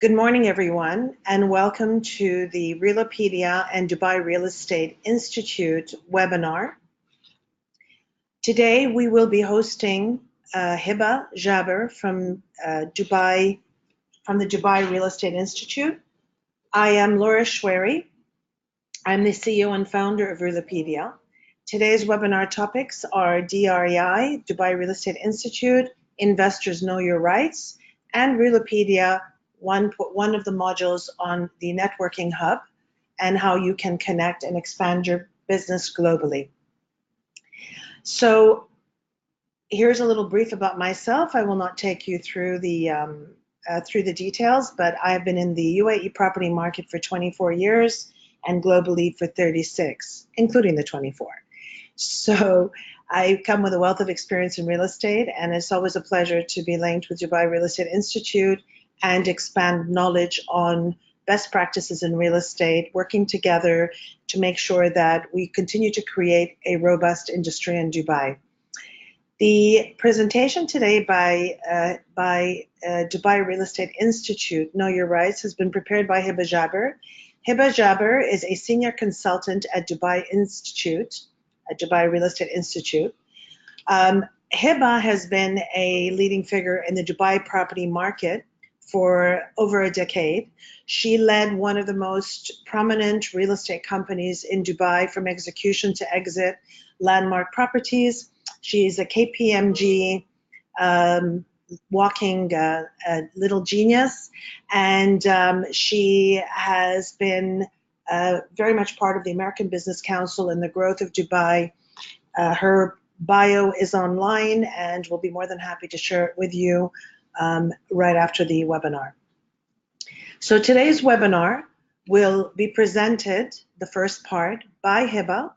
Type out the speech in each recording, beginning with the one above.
Good morning, everyone, and welcome to the Realopedia and Dubai Real Estate Institute webinar. Today, we will be hosting Hiba Jaber from the Dubai Real Estate Institute. I am Laura Schwery. I'm the CEO and founder of Realopedia. Today's webinar topics are DREI, Dubai Real Estate Institute, Investors Know Your Rights, and Realopedia, one of the modules on the networking hub and how you can connect and expand your business globally. So here's a little brief about myself. I will not take you through the details, but I've been in the UAE property market for 24 years and globally for 36, including the 24. So I come with a wealth of experience in real estate, and it's always a pleasure to be linked with Dubai Real Estate Institute and expand knowledge on best practices in real estate, working together to make sure that we continue to create a robust industry in Dubai. The presentation today by Dubai Real Estate Institute, Know Your Rights, has been prepared by Hiba Jaber. Hiba Jaber is a senior consultant at Dubai Real Estate Institute. Hiba has been a leading figure in the Dubai property market for over a decade. She led one of the most prominent real estate companies in Dubai from execution to exit, Landmark Properties. She's a KPMG walking little genius, and she has been very much part of the American Business Council and the growth of Dubai. Her bio is online, and we'll be more than happy to share it with you right after the webinar. So today's webinar will be presented, the first part, by Hiba.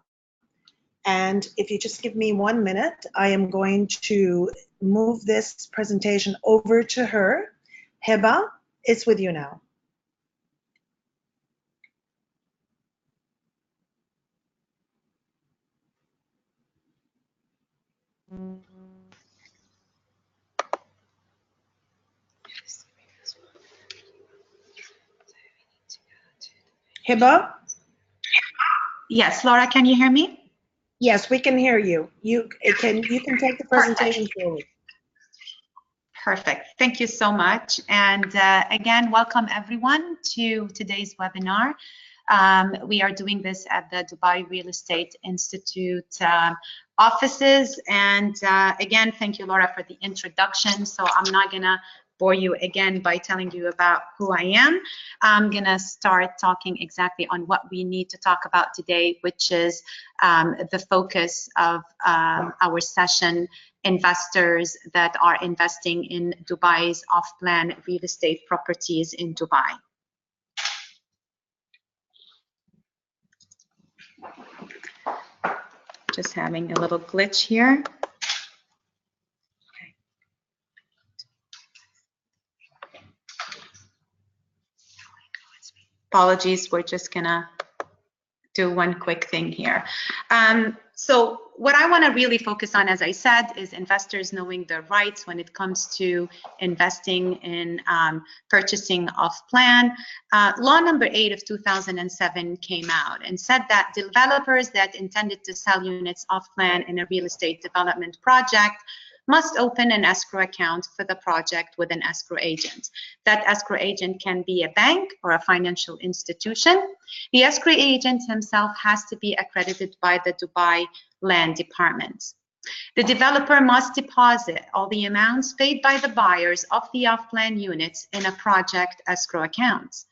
And if you just give me 1 minute, I am going to move this presentation over to her. Hiba, it's with you now. Hiba? Yes, Laura, can you hear me? Yes, we can hear you. You can take the presentation forward. Perfect. Thank you so much. And again, welcome everyone to today's webinar. We are doing this at the Dubai Real Estate Institute offices. And again, thank you, Laura, for the introduction. So I'm not gonna bore you again by telling you about who I am. I'm gonna start talking exactly on what we need to talk about today, which is the focus of our session, investors that are investing in Dubai's off-plan real estate properties in Dubai. Just having a little glitch here. Apologies, we're just gonna do one quick thing here. So what I want to really focus on, as I said, is investors knowing their rights when it comes to investing in purchasing off-plan. Law number 8 of 2007 came out and said that developers that intended to sell units off-plan in a real estate development project must open an escrow account for the project with an escrow agent. That escrow agent can be a bank or a financial institution. The escrow agent himself has to be accredited by the Dubai Land Department. The developer must deposit all the amounts paid by the buyers of the off-plan units in a project escrow account.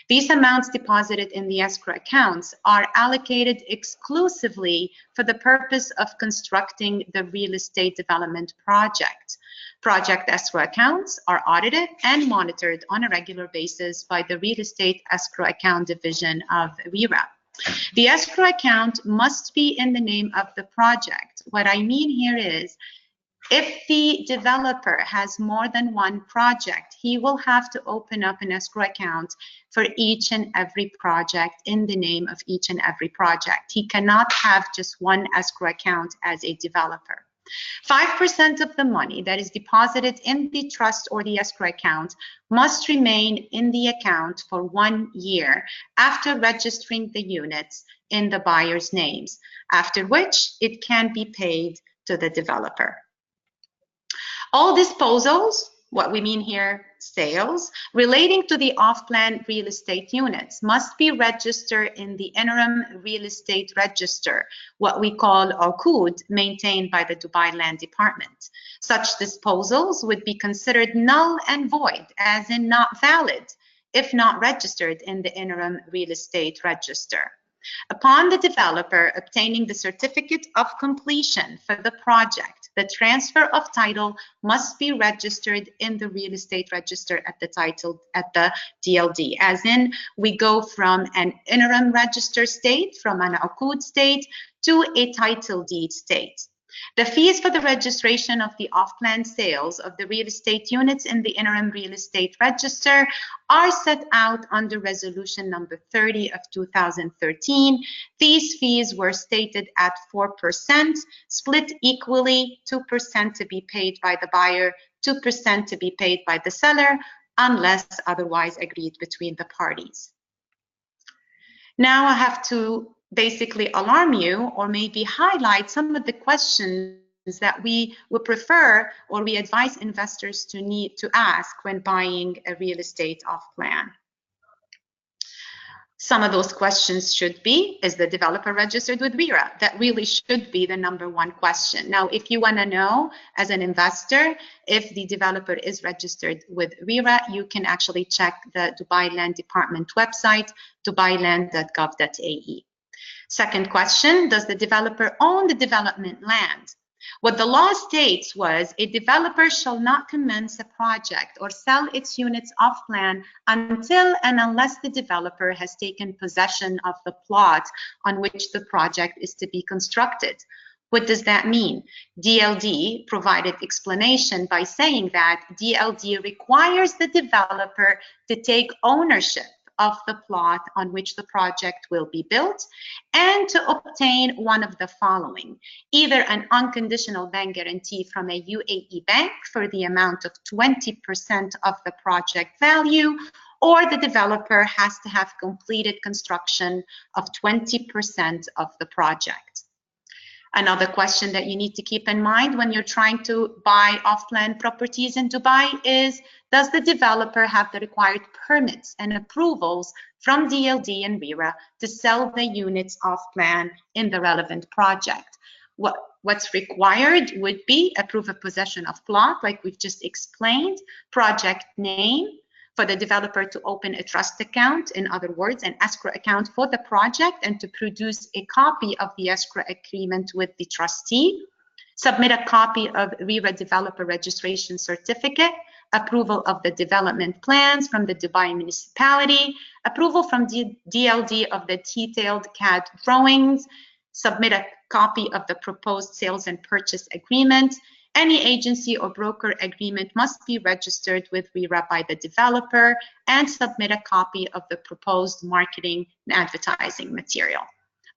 These amounts deposited in the escrow accounts are allocated exclusively for the purpose of constructing the real estate development project. Project escrow accounts are audited and monitored on a regular basis by the Real Estate Escrow Account Division of RERA. The escrow account must be in the name of the project. What I mean here is, if the developer has more than one project, he will have to open up an escrow account for each and every project in the name of each and every project. He cannot have just one escrow account as a developer. 5% of the money that is deposited in the trust or the escrow account must remain in the account for 1 year after registering the units in the buyer's names, after which it can be paid to the developer. All disposals, what we mean here, sales, relating to the off-plan real estate units must be registered in the interim real estate register, what we call OQD, maintained by the Dubai Land Department. Such disposals would be considered null and void, as in not valid, if not registered in the interim real estate register. Upon the developer obtaining the certificate of completion for the project, the transfer of title must be registered in the real estate register at the DLD, as in we go from an interim register state, from an Uqud state to a title deed state. The fees for the registration of the off-plan sales of the real estate units in the interim real estate register are set out under resolution number 30 of 2013. These fees were stated at 4%, split equally, 2% to be paid by the buyer, 2% to be paid by the seller, unless otherwise agreed between the parties. Now I have to basically alarm you or maybe highlight some of the questions that we would prefer or we advise investors to need to ask when buying a real estate off plan. Some of those questions should be, is the developer registered with RERA? That really should be the #1 question. Now, if you want to know as an investor if the developer is registered with RERA, you can actually check the Dubai Land Department website, dubailand.gov.ae. Second question, does the developer own the development land? What the law states was a developer shall not commence a project or sell its units off plan until and unless the developer has taken possession of the plot on which the project is to be constructed. What does that mean? DLD provided explanation by saying that DLD requires the developer to take ownership of the plot on which the project will be built and to obtain one of the following: either an unconditional bank guarantee from a UAE bank for the amount of 20% of the project value, or the developer has to have completed construction of 20% of the project. Another question that you need to keep in mind when you're trying to buy off-plan properties in Dubai is, does the developer have the required permits and approvals from DLD and RERA to sell the units off-plan in the relevant project? What's required would be a proof of possession of plot, like we've just explained, project name, for the developer to open a trust account, in other words, an escrow account for the project, and to produce a copy of the escrow agreement with the trustee, submit a copy of RERA developer registration certificate, approval of the development plans from the Dubai municipality, approval from DLD of the detailed CAD drawings, submit a copy of the proposed sales and purchase agreement. Any agency or broker agreement must be registered with RERA by the developer and submit a copy of the proposed marketing and advertising material.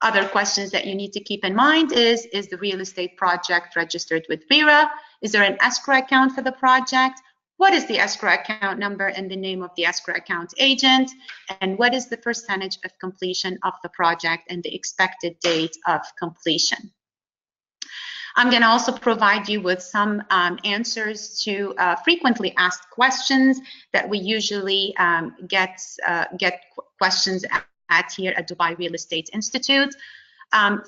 Other questions that you need to keep in mind is the real estate project registered with RERA? Is there an escrow account for the project? What is the escrow account number and the name of the escrow account agent? And what is the percentage of completion of the project and the expected date of completion? I'm going to also provide you with some answers to frequently asked questions that we usually get questions at here at Dubai Real Estate Institute.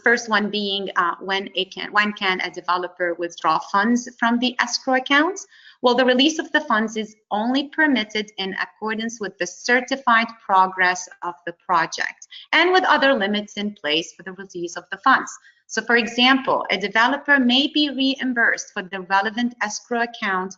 First one being, when can a developer withdraw funds from the escrow account? Well, the release of the funds is only permitted in accordance with the certified progress of the project and with other limits in place for the release of the funds. So, for example, a developer may be reimbursed for the relevant escrow account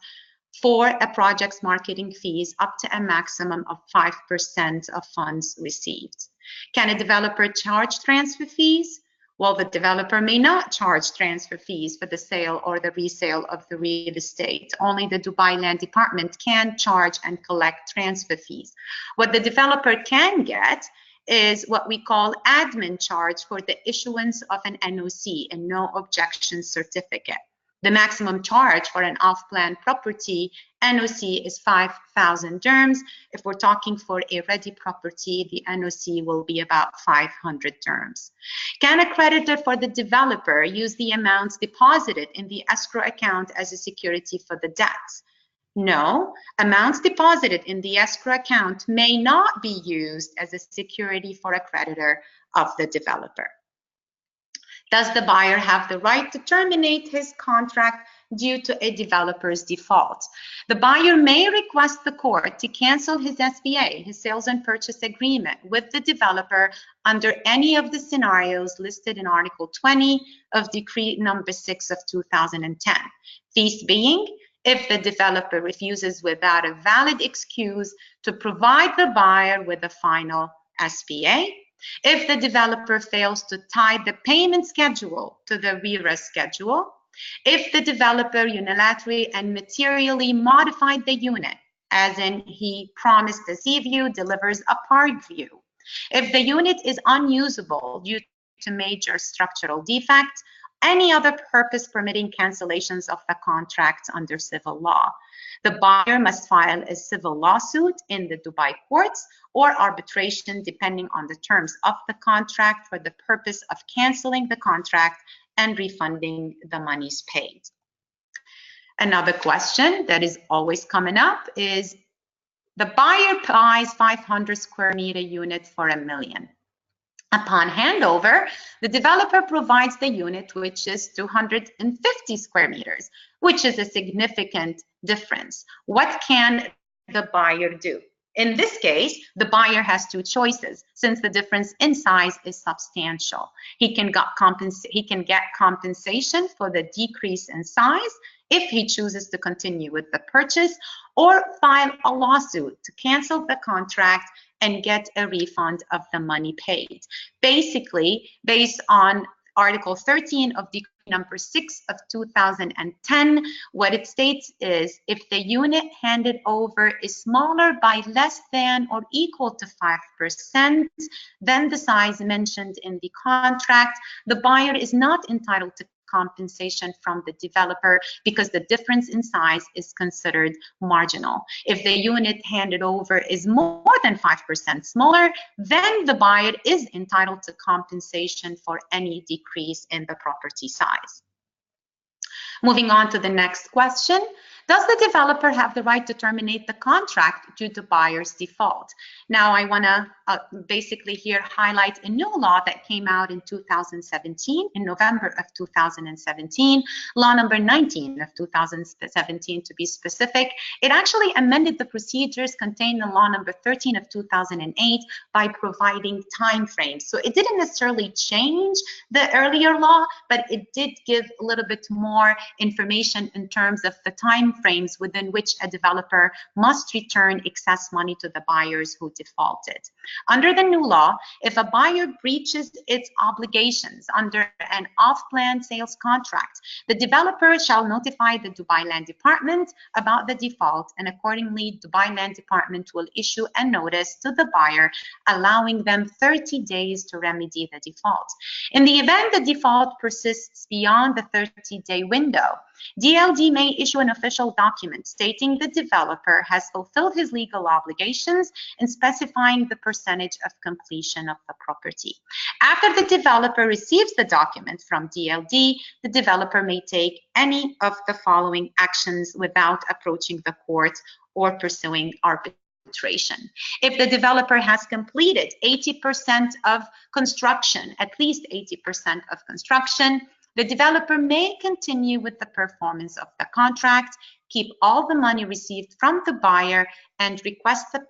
for a project's marketing fees up to a maximum of 5% of funds received. Can a developer charge transfer fees? Well, the developer may not charge transfer fees for the sale or the resale of the real estate. Only the Dubai Land Department can charge and collect transfer fees. What the developer can get is what we call admin charge for the issuance of an NOC, a no objection certificate. The maximum charge for an off-plan property NOC is 5,000 dirhams. If we're talking for a ready property, the NOC will be about 500 dirhams. Can a creditor for the developer use the amounts deposited in the escrow account as a security for the debts? No, amounts deposited in the escrow account may not be used as a security for a creditor of the developer. Does the buyer have the right to terminate his contract due to a developer's default? The buyer may request the court to cancel his SPA, his sales and purchase agreement, with the developer under any of the scenarios listed in Article 20 of Decree number 6 of 2010. These being, if the developer refuses without a valid excuse to provide the buyer with a final SPA, if the developer fails to tie the payment schedule to the RERA schedule, if the developer unilaterally and materially modified the unit, as in he promised a sea view, delivers a park view, if the unit is unusable due to major structural defect, any other purpose permitting cancellations of the contract under civil law. The buyer must file a civil lawsuit in the Dubai courts or arbitration depending on the terms of the contract for the purpose of canceling the contract and refunding the monies paid. Another question that is always coming up is the buyer buys 500 square meter unit for $1 million. Upon handover, the developer provides the unit, which is 250 square meters, which is a significant difference. What can the buyer do? In this case, the buyer has two choices, since the difference in size is substantial. He can get compensation for the decrease in size if he chooses to continue with the purchase, or file a lawsuit to cancel the contract and get a refund of the money paid. Basically, based on Article 13 of Decree number 6 of 2010, what it states is if the unit handed over is smaller by less than or equal to 5% than the size mentioned in the contract, the buyer is not entitled to compensation from the developer because the difference in size is considered marginal. If the unit handed over is more than 5% smaller, then the buyer is entitled to compensation for any decrease in the property size. Moving on to the next question. Does the developer have the right to terminate the contract due to buyer's default? Now, I want to basically here highlight a new law that came out in 2017, in November of 2017, law number 19 of 2017 to be specific. It actually amended the procedures contained in law number 13 of 2008 by providing time frames. So it didn't necessarily change the earlier law, but it did give a little bit more information in terms of the time frames within which a developer must return excess money to the buyers who defaulted. Under the new law, if a buyer breaches its obligations under an off-plan sales contract, the developer shall notify the Dubai Land Department about the default, and accordingly, Dubai Land Department will issue a notice to the buyer, allowing them 30 days to remedy the default. In the event the default persists beyond the 30-day window, DLD may issue an official document stating the developer has fulfilled his legal obligations and specifying the percentage of completion of the property. After the developer receives the document from DLD, the developer may take any of the following actions without approaching the court or pursuing arbitration. If the developer has completed 80% of construction, at least 80% of construction, the developer may continue with the performance of the contract, keep all the money received from the buyer, and request the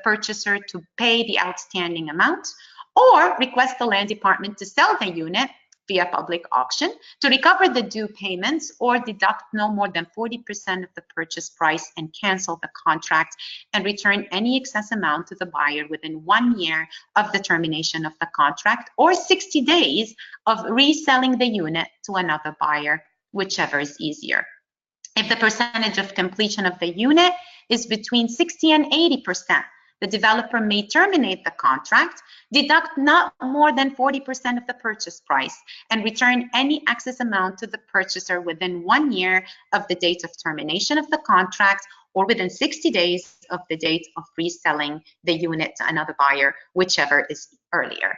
purchaser to pay the outstanding amount, or request the land department to sell the unit via public auction to recover the due payments or deduct no more than 40% of the purchase price and cancel the contract and return any excess amount to the buyer within 1 year of the termination of the contract or 60 days of reselling the unit to another buyer, whichever is easier. If the percentage of completion of the unit is between 60 and 80%, The developer may terminate the contract, deduct not more than 40% of the purchase price, and return any excess amount to the purchaser within 1 year of the date of termination of the contract, or within 60 days of the date of reselling the unit to another buyer, whichever is earlier.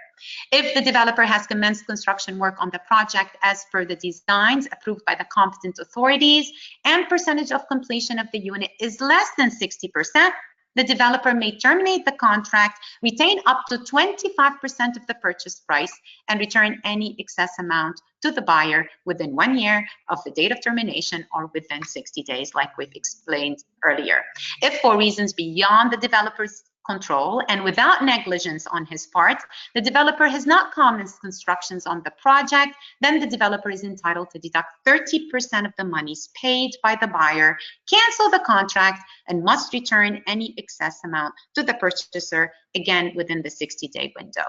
If the developer has commenced construction work on the project as per the designs approved by the competent authorities and percentage of completion of the unit is less than 60%, the developer may terminate the contract, retain up to 25% of the purchase price, and return any excess amount to the buyer within 1 year of the date of termination or within 60 days, like we've explained earlier. If for reasons beyond the developer's control and without negligence on his part, the developer has not commenced constructions on the project, then the developer is entitled to deduct 30% of the monies paid by the buyer, cancel the contract, and must return any excess amount to the purchaser, again within the 60-day window.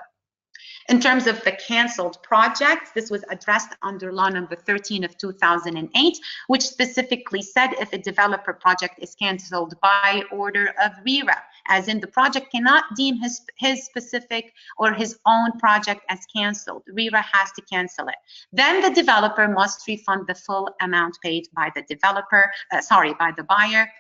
In terms of the canceled projects, this was addressed under law number 13 of 2008, which specifically said if a developer project is canceled by order of RERA, as in the project cannot deem his specific or his own project as canceled, RERA has to cancel it. Then the developer must refund the full amount paid by the by the buyer.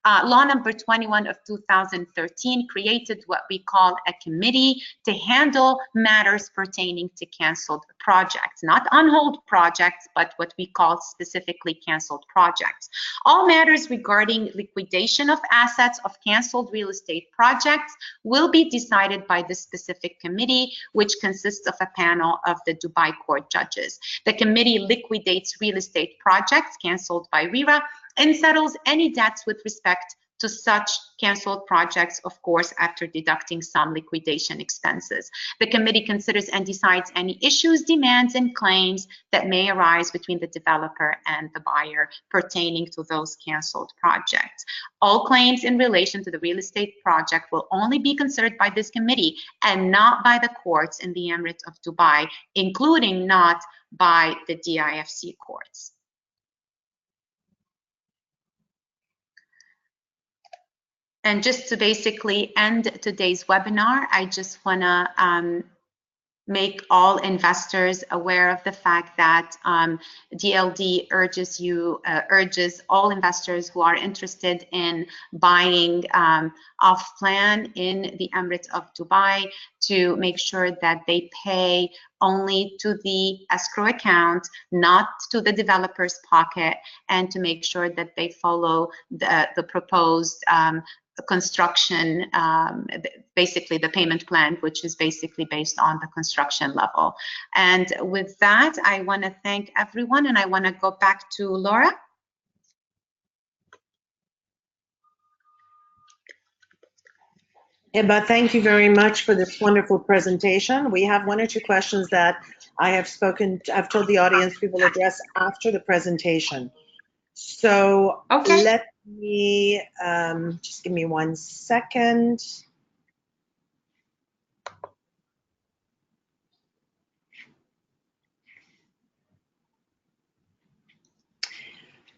Law number 21 of 2013 created what we call a committee to handle matters pertaining to canceled projects, not on hold projects, but what we call specifically canceled projects. All matters regarding liquidation of assets of canceled real estate projects will be decided by this specific committee, which consists of a panel of the Dubai court judges. The committee liquidates real estate projects canceled by RERA and settles any debts with respect to such canceled projects, of course, after deducting some liquidation expenses. The committee considers and decides any issues, demands, and claims that may arise between the developer and the buyer pertaining to those canceled projects. All claims in relation to the real estate project will only be considered by this committee and not by the courts in the Emirate of Dubai, including not by the DIFC courts. And just to basically end today's webinar, I just want to make all investors aware of the fact that DLD urges all investors who are interested in buying off plan in the Emirate of Dubai to make sure that they pay only to the escrow account, not to the developer's pocket, and to make sure that they follow the proposed construction, basically the payment plan, which is basically based on the construction level. And with that, I want to thank everyone, and I want to go back to Laura. Eba, thank you very much for this wonderful presentation. We have 1 or 2 questions that I've told the audience we will address after the presentation. So okay. Let me, just give me 1 second.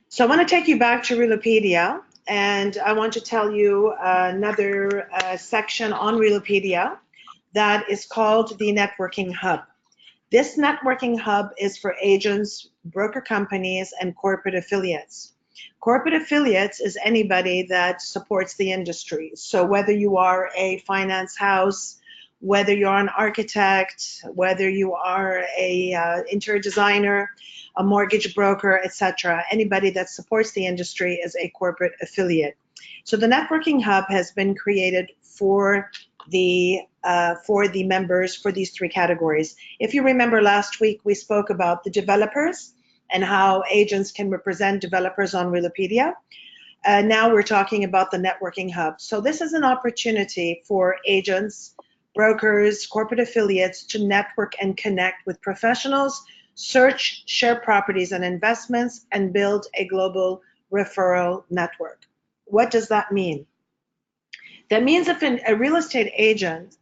So I want to take you back to Realopedia, and I want to tell you another section on Realopedia that is called the Networking Hub. This Networking Hub is for agents, broker companies, and corporate affiliates. Corporate affiliates is anybody that supports the industry. So whether you are a finance house, whether you're an architect, whether you are a interior designer, a mortgage broker, etc., anybody that supports the industry is a corporate affiliate. So the Networking Hub has been created for the members for these 3 categories. If you remember last week, we spoke about the developers and how agents can represent developers on Realopedia. Now we're talking about the Networking Hub. So this is an opportunity for agents, brokers, corporate affiliates to network and connect with professionals, search, share properties and investments, and build a global referral network. What does that mean? That means if a real estate agent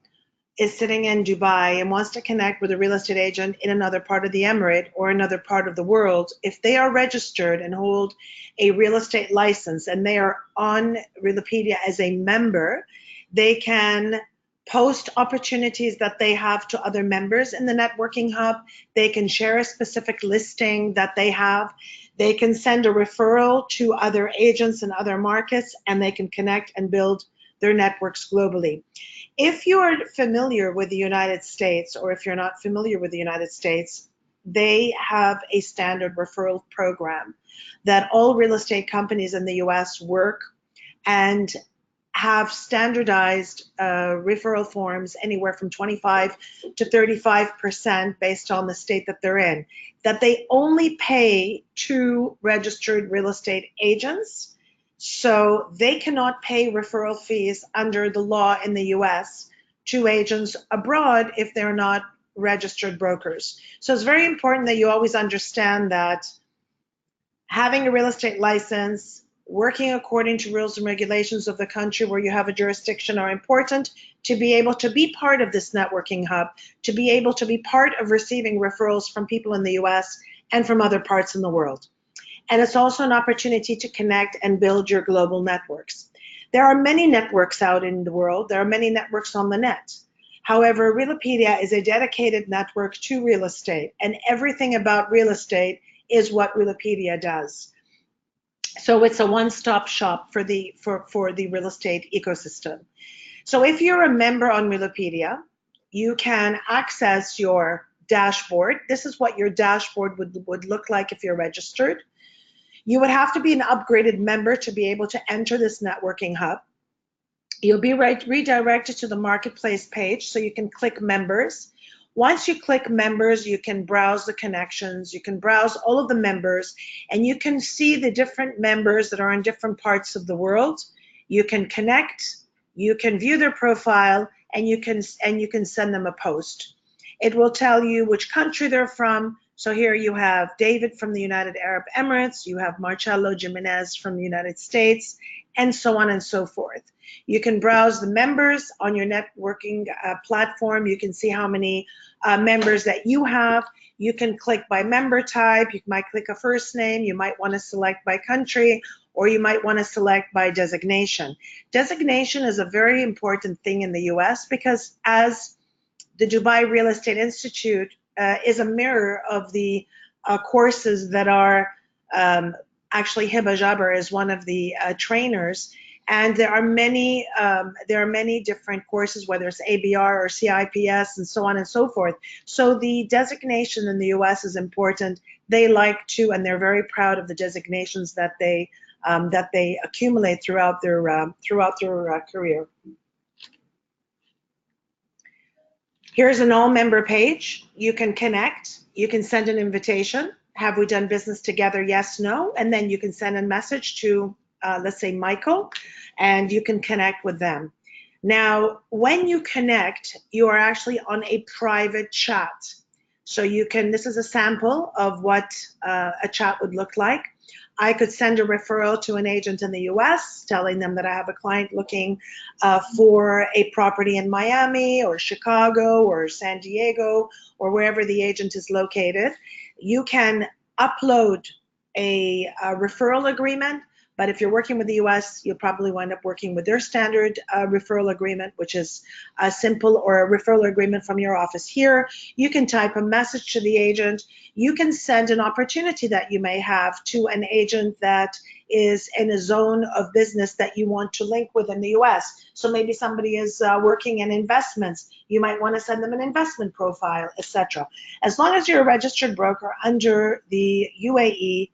is sitting in Dubai and wants to connect with a real estate agent in another part of the Emirate or another part of the world, if they are registered and hold a real estate license and they are on Realopedia as a member, They can post opportunities that they have to other members in the networking hub. They can share a specific listing that they have. They can send a referral to other agents in other markets, and they can connect and build their networks globally. If you're familiar with the United States, or if you're not familiar with the United States, they have a standard referral program that all real estate companies in the US work and have standardized referral forms anywhere from 25 to 35% based on the state that they're in, that they only pay to registered real estate agents. So they cannot pay referral fees under the law in the US to agents abroad if they're not registered brokers. So it's very important that you always understand that having a real estate license, working according to rules and regulations of the country where you have a jurisdiction are important to be able to be part of this networking hub, to be able to be part of receiving referrals from people in the US and from other parts in the world. And it's also an opportunity to connect and build your global networks. There are many networks out in the world. There are many networks on the net. However, Realopedia is a dedicated network to real estate, and everything about real estate is what Realopedia does. So it's a one-stop shop for the real estate ecosystem. So if you're a member on Realopedia, you can access your dashboard. This is what your dashboard would look like if you're registered. You would have to be an upgraded member to be able to enter this networking hub. You'll be redirected to the marketplace page, so you can click members. Once you click members, you can browse the connections, you can browse all of the members, and you can see the different members that are in different parts of the world. You can connect, you can view their profile, and you can send them a post. It will tell you which country they're from. So here you have David from the United Arab Emirates, you have Marcelo Jimenez from the United States, and so on and so forth. You can browse the members on your networking platform. You can see how many members that you have. You can click by member type. You might click a first name. You might want to select by country, or you might want to select by designation. Designation is a very important thing in the US because as the Dubai Real Estate Institute is a mirror of the courses that are actually Hiba Jabber is one of the trainers, and there are many different courses, whether it's ABR or CIPS and so on and so forth. So the designation in the US is important. They like to, and they're very proud of the designations that they accumulate throughout their career. Here's an all member page. You can connect, you can send an invitation. Have we done business together? Yes, no. And then you can send a message to, let's say, Michael, and you can connect with them. Now, when you connect, you are actually on a private chat. So you can, this is a sample of what a chat would look like. I could send a referral to an agent in the US telling them that I have a client looking for a property in Miami or Chicago or San Diego or wherever the agent is located. You can upload a referral agreement, but if you're working with the US, you'll probably wind up working with their standard referral agreement, which is a simple, or a referral agreement from your office here. You can type a message to the agent. You can send an opportunity that you may have to an agent that is in a zone of business that you want to link with in the US. So maybe somebody is working in investments. You might want to send them an investment profile, etc. As long as you're a registered broker under the UAE,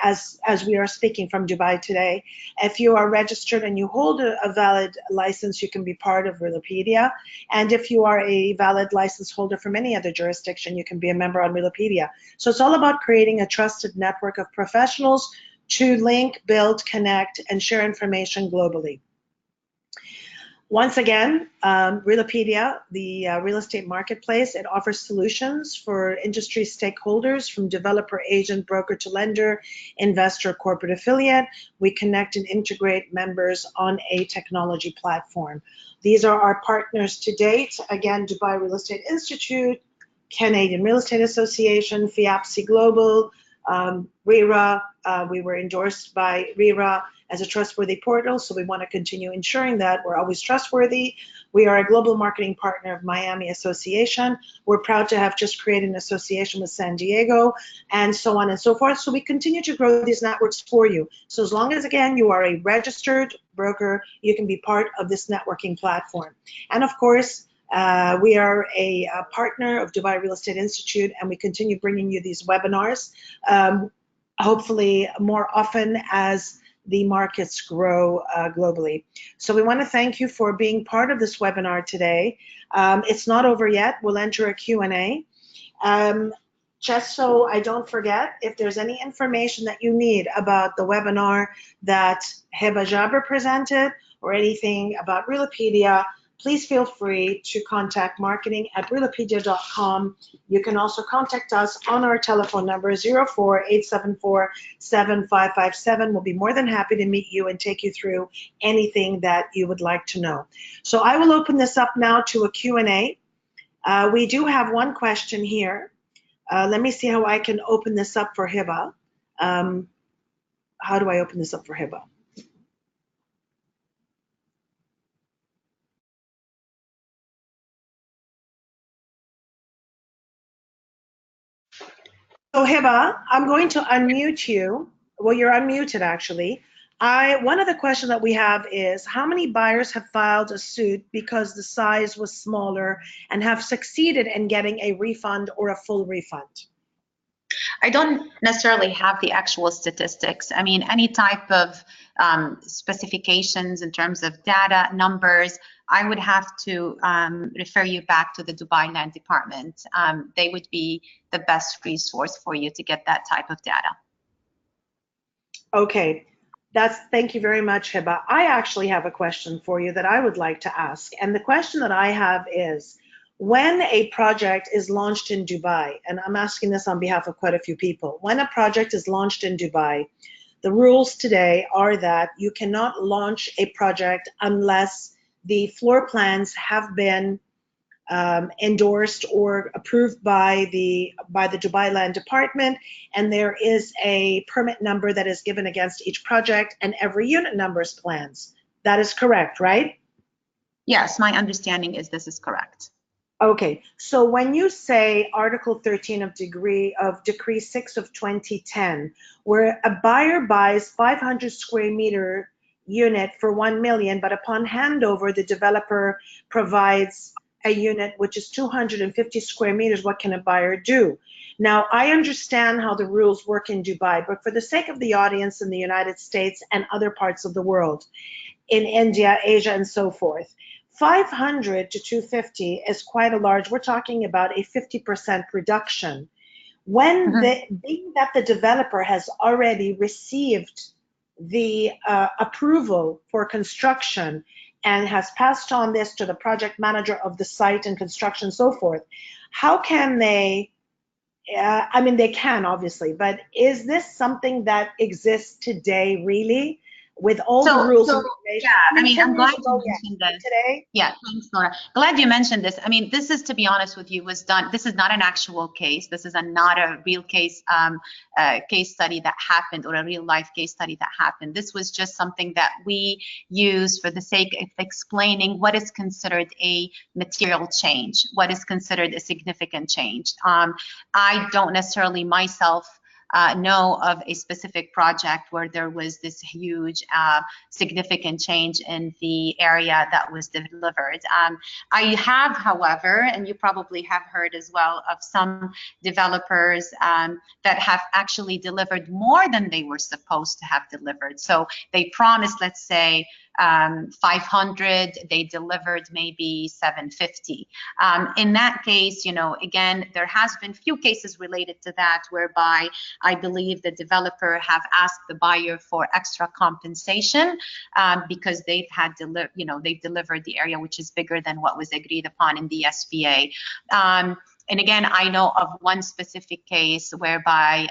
as we are speaking from Dubai today, if you are registered and you hold a valid license, you can be part of Realopedia. And if you are a valid license holder from any other jurisdiction, you can be a member on Realopedia. So it's all about creating a trusted network of professionals to link, build, connect, and share information globally. Once again, Realopedia, the real estate marketplace, it offers solutions for industry stakeholders from developer, agent, broker to lender, investor, corporate affiliate. We connect and integrate members on a technology platform. These are our partners to date. Again, Dubai Real Estate Institute, Canadian Real Estate Association, FIAPSI Global, RERA. We were endorsed by RERA, as a trustworthy portal, so we want to continue ensuring that we're always trustworthy. We are a global marketing partner of Miami Association. We're proud to have just created an association with San Diego, and so on and so forth. So we continue to grow these networks for you. So as long as, again, you are a registered broker, you can be part of this networking platform. And of course, we are a partner of Dubai Real Estate Institute, and we continue bringing you these webinars, hopefully more often as the markets grow globally. So we want to thank you for being part of this webinar today. It's not over yet. We'll enter a Q&A. Just so I don't forget, if there's any information that you need about the webinar that Heba Jabber presented or anything about Realopedia, please feel free to contact marketing@realopedia.com. You can also contact us on our telephone number 04-874-7557. We'll be more than happy to meet you and take you through anything that you would like to know. So I will open this up now to a Q&A. We do have one question here. Let me see how I can open this up for Heba. How do I open this up for Heba? So Heba, I'm going to unmute you. Well, you're unmuted actually. One of the questions that we have is, how many buyers have filed a suit because the size was smaller and have succeeded in getting a refund or a full refund? I don't necessarily have the actual statistics. I mean, any type of specifications in terms of data, numbers, I would have to refer you back to the Dubai Land Department. They would be the best resource for you to get that type of data. Okay, thank you very much, Heba. I actually have a question for you that I would like to ask. And the question that I have is, when a project is launched in Dubai, and I'm asking this on behalf of quite a few people, when a project is launched in Dubai, the rules today are that you cannot launch a project unless the floor plans have been endorsed or approved by the Dubai Land Department, and there is a permit number that is given against each project, and every unit numbers plans. That is correct, right? Yes, my understanding is this is correct. Okay, so when you say Article 13 of Decree 6 of 2010, where a buyer buys 500 square meter unit for 1 million, but upon handover, the developer provides a unit which is 250 square meters, what can a buyer do? Now, I understand how the rules work in Dubai, but for the sake of the audience in the United States and other parts of the world, in India, Asia, and so forth, 500 to 250 is quite a large, we're talking about a 50% reduction. When being that the developer has already received the approval for construction and has passed on this to the project manager of the site and construction and so forth, how can they, I mean, they can obviously, but is this something that exists today really? With all the rules and regulations. Yeah, I mean, I'm glad you mentioned this. Today? Yeah, thanks, Laura. Glad you mentioned this. I mean, this is, to be honest with you, was done. This is not an actual case. This is not a real case case study that happened, or a real life case study that happened. This was just something that we use for the sake of explaining what is considered a material change, what is considered a significant change. I don't necessarily myself know of a specific project where there was this huge significant change in the area that was delivered. I have, however, and you probably have heard as well, of some developers that have actually delivered more than they were supposed to have delivered. So they promised, let's say, 500, they delivered maybe 750. In that case, you know, again, there has been few cases related to that whereby I believe the developer have asked the buyer for extra compensation because they've had they've delivered the area which is bigger than what was agreed upon in the SPA. And again, I know of one specific case whereby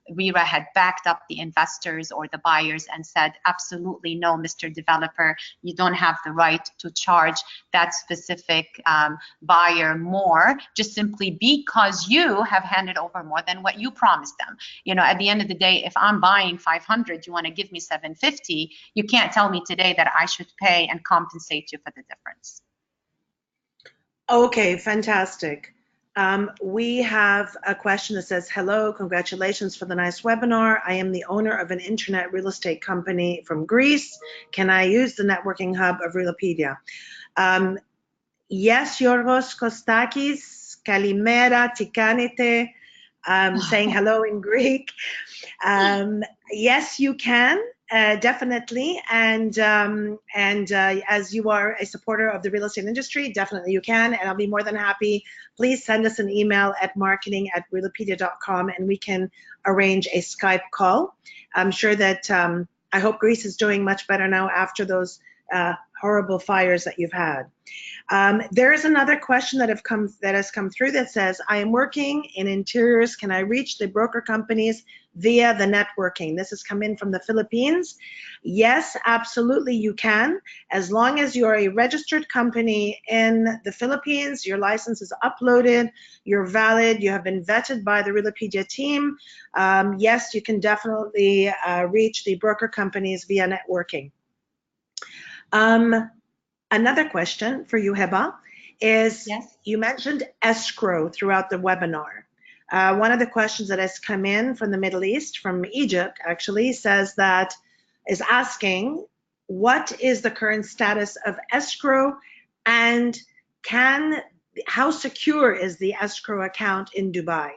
RERA had backed up the investors or the buyers and said, absolutely no, Mr. Developer, you don't have the right to charge that specific buyer more just simply because you have handed over more than what you promised them. You know, at the end of the day, if I'm buying 500, you want to give me 750, you can't tell me today that I should pay and compensate you for the difference. Okay, fantastic. We have a question that says, hello, congratulations for the nice webinar. I am the owner of an internet real estate company from Greece. Can I use the networking hub of Realopedia? Yes, Yorgos Kostakis, Kalimera, Tikanite, saying hello in Greek. Yes, you can. Definitely, and as you are a supporter of the real estate industry, definitely you can, and I'll be more than happy. Please send us an email at marketing@realopedia.com and we can arrange a Skype call. I'm sure that I hope Greece is doing much better now after those horrible fires that you've had. There is another question that has come through that says, I am working in interiors. Can I reach the broker companies via the networking? This has come in from the Philippines. Yes, absolutely you can. As long as you're a registered company in the Philippines, your license is uploaded, you're valid, you have been vetted by the Realopedia team, yes, you can definitely reach the broker companies via networking. Another question for you, Heba, is yes. You mentioned escrow throughout the webinar. One of the questions that has come in from the Middle East, from Egypt actually, is asking, what is the current status of escrow, and how secure is the escrow account in Dubai?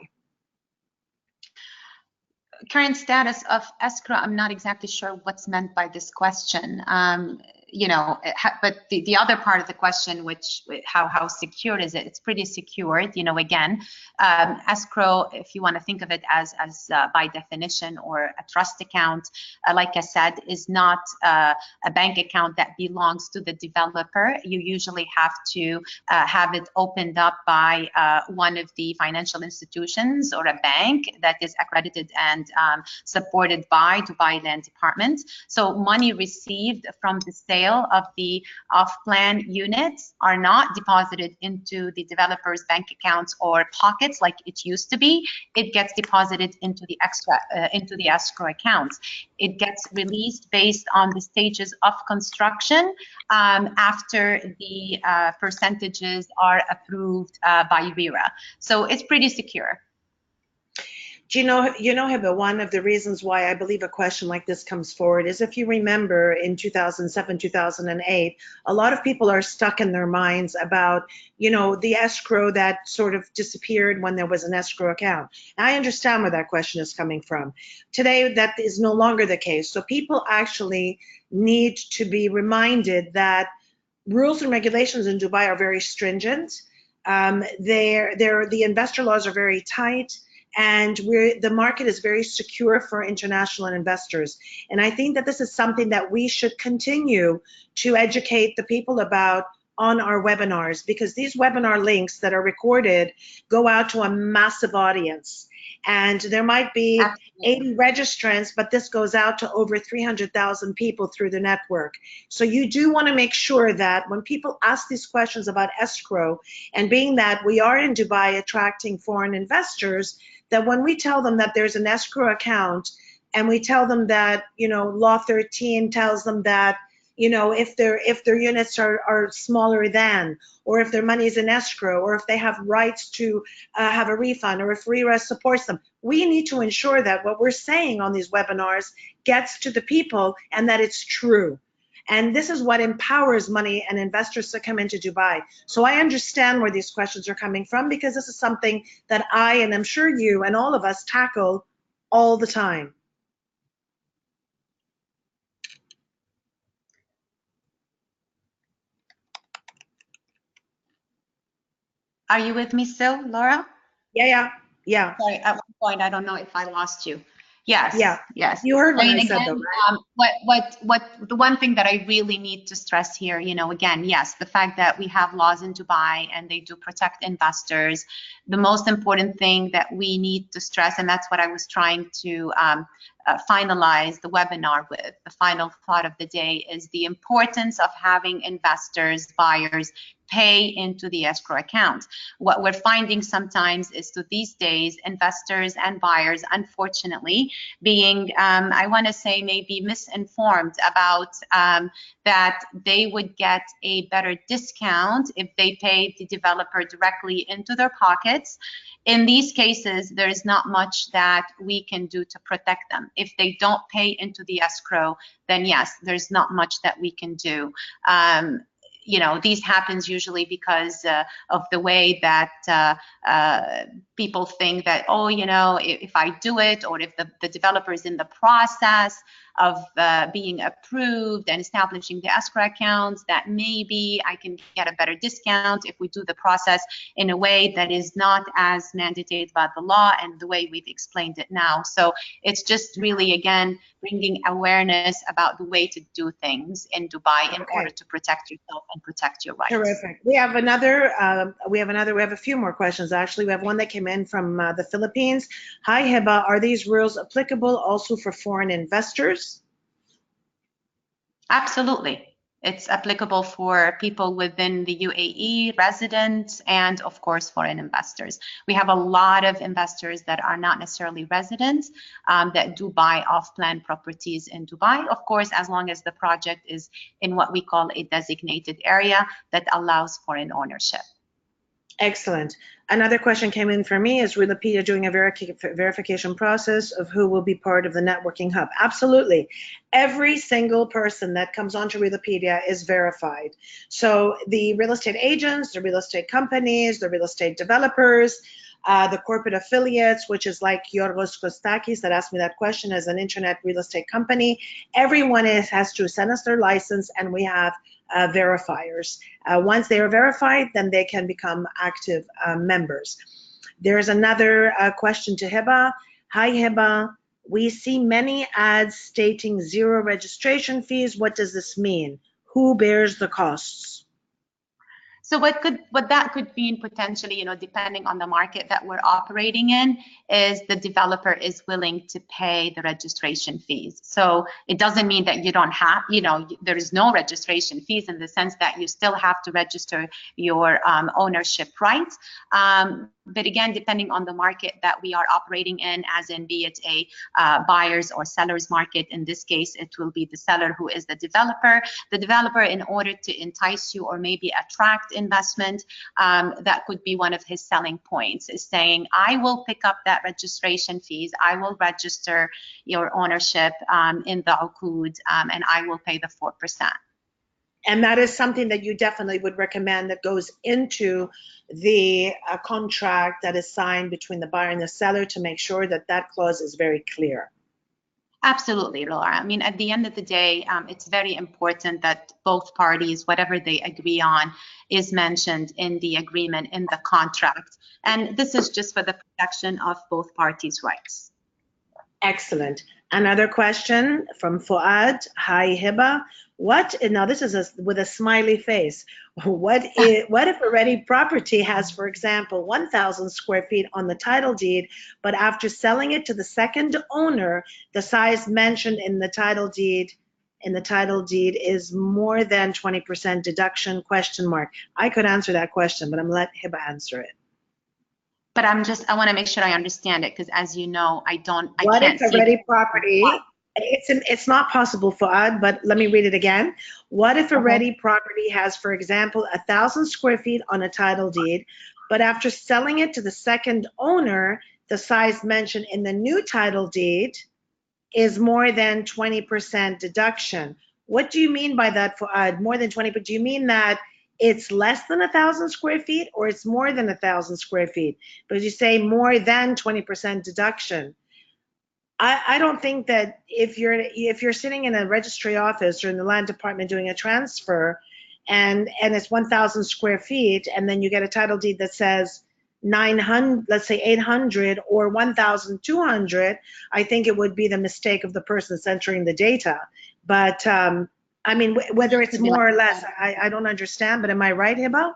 Current status of escrow, I'm not exactly sure what's meant by this question. You know, but the other part of the question, which how secure is it? It's pretty secured. You know, again, escrow, if you want to think of it as by definition or a trust account, like I said, is not a bank account that belongs to the developer. You usually have to have it opened up by one of the financial institutions or a bank that is accredited and supported by Dubai Land Department. So money received from the sale of the off-plan units are not deposited into the developer's bank accounts or pockets like it used to be. It gets deposited into the escrow accounts. It gets released based on the stages of construction after the percentages are approved by RERA. So it's pretty secure. You know, Heba, one of the reasons why I believe a question like this comes forward is, if you remember in 2007, 2008, a lot of people are stuck in their minds about, you know, the escrow that sort of disappeared when there was an escrow account. And I understand where that question is coming from. Today, that is no longer the case. So people actually need to be reminded that rules and regulations in Dubai are very stringent. The investor laws are very tight. And the market is very secure for international investors. And I think that this is something that we should continue to educate the people about on our webinars, because these webinar links that are recorded go out to a massive audience. And there might be Absolutely. 80 registrants, but this goes out to over 300,000 people through the network. So you do want to make sure that when people ask these questions about escrow, and being that we are in Dubai attracting foreign investors, that when we tell them that there's an escrow account, and we tell them that, you know, Law 13 tells them that, you know, if their units are smaller than, or if their money is in escrow, or if they have rights to have a refund, or if RERA supports them, we need to ensure that what we're saying on these webinars gets to the people and that it's true. And this is what empowers money and investors to come into Dubai. So I understand where these questions are coming from, because this is something that I, and I'm sure you and all of us, tackle all the time. Are you with me still, Laura? Yeah. Sorry, at one point, I don't know if I lost you. Yes, Yeah, yes. you heard I what mean, I said though, again, right? the one thing that I really need to stress here, again, yes, the fact that we have laws in Dubai and they do protect investors. The most important thing that we need to stress, and that's what I was trying to finalize the webinar with, the final thought of the day, is the importance of having investors, buyers, pay into the escrow account. What we're finding sometimes is to these days, investors and buyers, unfortunately, being, I want to say, maybe misinformed about that they would get a better discount if they paid the developer directly into their pockets. In these cases, there is not much that we can do to protect them. If they don't pay into the escrow, then yes, there's not much that we can do. These happens usually because of the way that people think that, oh, if I do it, or if the developer is in the process of being approved and establishing the escrow accounts, that maybe I can get a better discount if we do the process in a way that is not as mandated by the law and the way we've explained it now. So it's just really, again, bringing awareness about the way to do things in Dubai in order Okay. to protect yourself and protect your rights. Terrific. We have another, we have a few more questions actually. We have one that came in from the Philippines. Hi, Hiba. Are these rules applicable also for foreign investors? Absolutely. It's applicable for people within the UAE, residents, and of course, foreign investors. We have a lot of investors that are not necessarily residents that do buy off-plan properties in Dubai. Of course, as long as the project is in what we call a designated area that allows foreign ownership. Excellent. Another question came in for me. Is Realopedia doing a verification process of who will be part of the networking hub? Absolutely. Every single person that comes onto Realopedia is verified. So the real estate agents, the real estate companies, the real estate developers, the corporate affiliates, which is like Yorgos Kostakis that asked me that question, as an internet real estate company. Everyone has to send us their license, and we have verifiers. Once they are verified, then they can become active members. There's another question to Hiba. Hi, Hiba. We see many ads stating zero registration fees. What does this mean? Who bears the costs? So what that could mean potentially, depending on the market that we're operating in, is the developer is willing to pay the registration fees. So it doesn't mean that you don't have, there is no registration fees, in the sense that you still have to register your ownership rights. But again, depending on the market that we are operating in, as in be it a buyer's or seller's market, in this case, it will be the seller who is the developer. The developer, in order to entice you or maybe attract investment, that could be one of his selling points, is saying, I will pick up that registration fees, I will register your ownership in the Uqud, and I will pay the 4%. And that is something that you definitely would recommend that goes into the contract that is signed between the buyer and the seller, to make sure that that clause is very clear. Absolutely, Laura. I mean, at the end of the day, it's very important that both parties, whatever they agree on, is mentioned in the agreement, in the contract. And this is just for the protection of both parties' rights. Excellent. Another question from Fuad. Hi, Hiba. Now this is with a smiley face. What if a ready property has, for example, 1,000 square feet on the title deed, but after selling it to the second owner, the size mentioned in the title deed is more than 20% deduction, question mark. I could answer that question, but I'm gonna let Hiba answer it. But I want to make sure I understand it, because as you know, I can't see. What if a ready property, it's not possible, Fuad, but let me read it again. What if a ready property has, for example, 1,000 square feet on a title deed, but after selling it to the second owner, the size mentioned in the new title deed is more than 20% deduction? What do you mean by that, Fuad? More than 20, but do you mean that it's less than 1,000 square feet, or it's more than 1,000 square feet? But you say more than 20% deduction. I don't think that if you're sitting in a registry office or in the land department doing a transfer, and it's 1,000 square feet, and then you get a title deed that says, 900, let's say 800 or 1,200, I think it would be the mistake of the person that's entering the data. But I mean, whether it's Could be like more or less, I don't understand. But am I right, Hiba?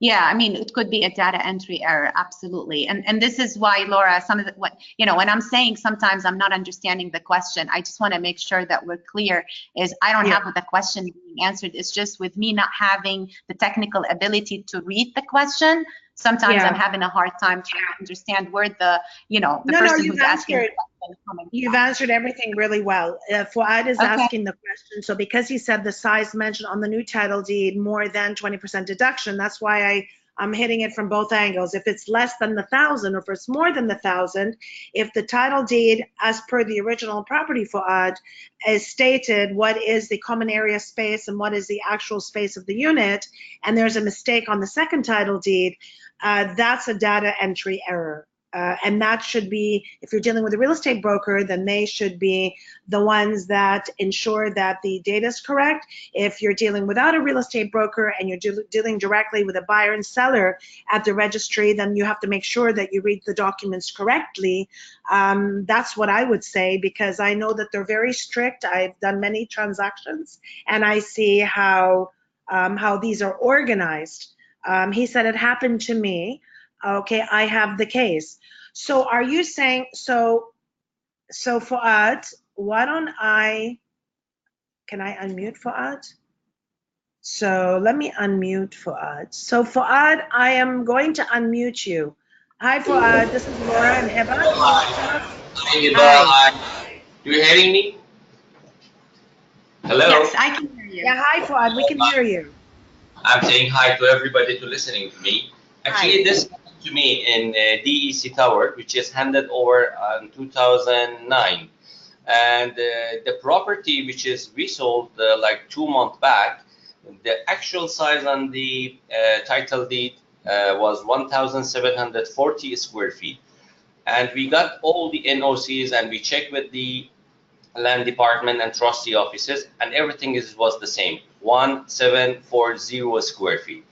Yeah, I mean, it could be a data entry error, absolutely. And this is why, Laura, some of the, what, you know, when I'm saying sometimes I'm not understanding the question, I just want to make sure that we're clear is I don't have the question being answered. It's just with me not having the technical ability to read the question. Sometimes I'm having a hard time trying to understand where the, you know, the person who's asking the question is coming You've from. answered everything really well. Fuad is Okay. asking the question. So because he said the size mentioned on the new title deed more than 20% deduction, that's why I'm hitting it from both angles. If it's less than the 1,000 or if it's more than the 1,000, if the title deed, as per the original property Fuad, is stated what is the common area space and what is the actual space of the unit, and there's a mistake on the second title deed, that's a data entry error. And that should be, if you're dealing with a real estate broker, then they should be the ones that ensure that the data is correct. If you're dealing without a real estate broker and you're dealing directly with a buyer and seller at the registry, then you have to make sure that you read the documents correctly. That's what I would say, because I know that they're very strict. I've done many transactions and I see how these are organized. He said it happened to me. Okay, I have the case. So are you saying, so Fuad, why don't can I unmute Fuad? So let me unmute Fuad. So Fuad, I am going to unmute you. Hi Fuad, this is Laura and Heba. Can you tell us? Hi, Hiba. Hi. You hearing me? Yes, Hello. I can hear you. Yeah, hi Fuad, we can hear you. I'm saying hi to everybody to listening to me. Hi. Actually, this happened to me in DEC Tower, which is handed over in 2009. And the property, which is we sold like 2 months back, the actual size on the title deed was 1,740 square feet. And we got all the NOCs and we checked with the land department and trustee offices, and everything was the same, 1,740 square feet.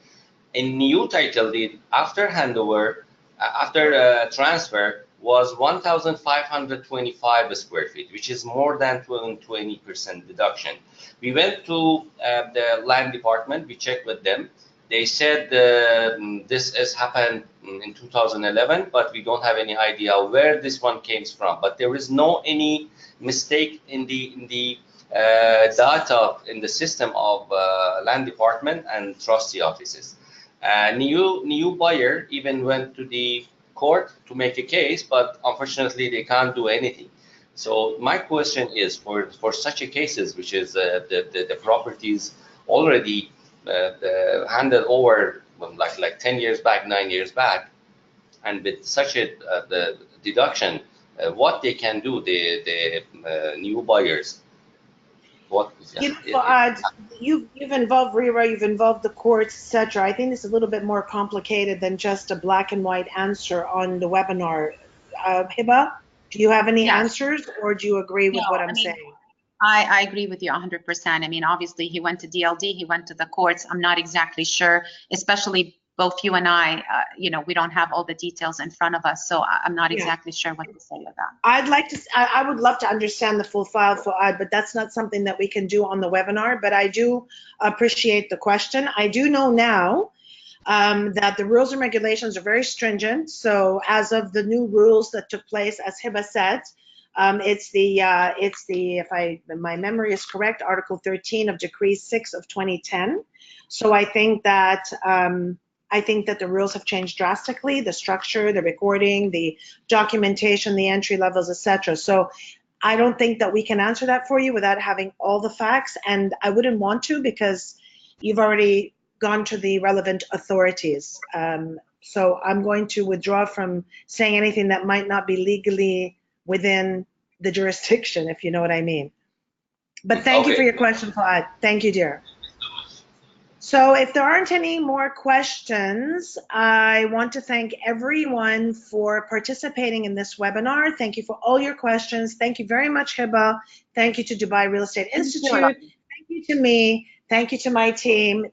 In new title deed, after handover, after transfer, was 1,525 square feet, which is more than 20% deduction. We went to the land department, we checked with them. They said this has happened in 2011, but we don't have any idea where this one came from. But there is no any mistake in the data in the system of land department and trustee offices. New buyer even went to the court to make a case, but unfortunately they can't do anything. So my question is for such a cases, which is the properties already handed over like 10 years back, 9 years back, and with such a the deduction, what they can do, the new buyers, what You know, you've involved RERA, you've involved the courts, etc. I think it's a little bit more complicated than just a black and white answer on the webinar. Hiba, do you have any Yes. answers, or do you agree with No, what I I'm mean, saying? I agree with you 100%. I mean, obviously, he went to DLD, he went to the courts. I'm not exactly sure, especially both you and I, you know, we don't have all the details in front of us, so I'm not Yeah. exactly sure what to say about that. I would love to understand the full file for but that's not something that we can do on the webinar, but I do appreciate the question. I do know now that the rules and regulations are very stringent. So as of the new rules that took place, as Hiba said, it's the if my memory is correct, Article 13 of Decree 6 of 2010. So I think that the rules have changed drastically, the structure, the recording, the documentation, the entry levels, etc. So I don't think that we can answer that for you without having all the facts, and I wouldn't want to because you've already gone to the relevant authorities. So I'm going to withdraw from saying anything that might not be legally within the jurisdiction, if you know what I mean. But thank you for your question, Fuad. Thank you, dear. So if there aren't any more questions, I want to thank everyone for participating in this webinar. Thank you for all your questions. Thank you very much, Hiba. Thank you to Dubai Real Estate Institute. Thank you to me. Thank you to my team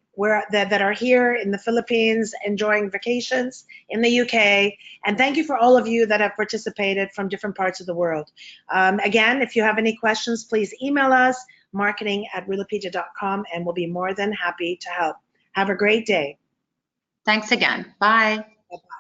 that are here in the Philippines enjoying vacations, in the UK, and thank you for all of you that have participated from different parts of the world. Again, if you have any questions, please email us, marketing@realopedia.com, and we'll be more than happy to help. Have a great day. Thanks again. Bye. Bye-bye.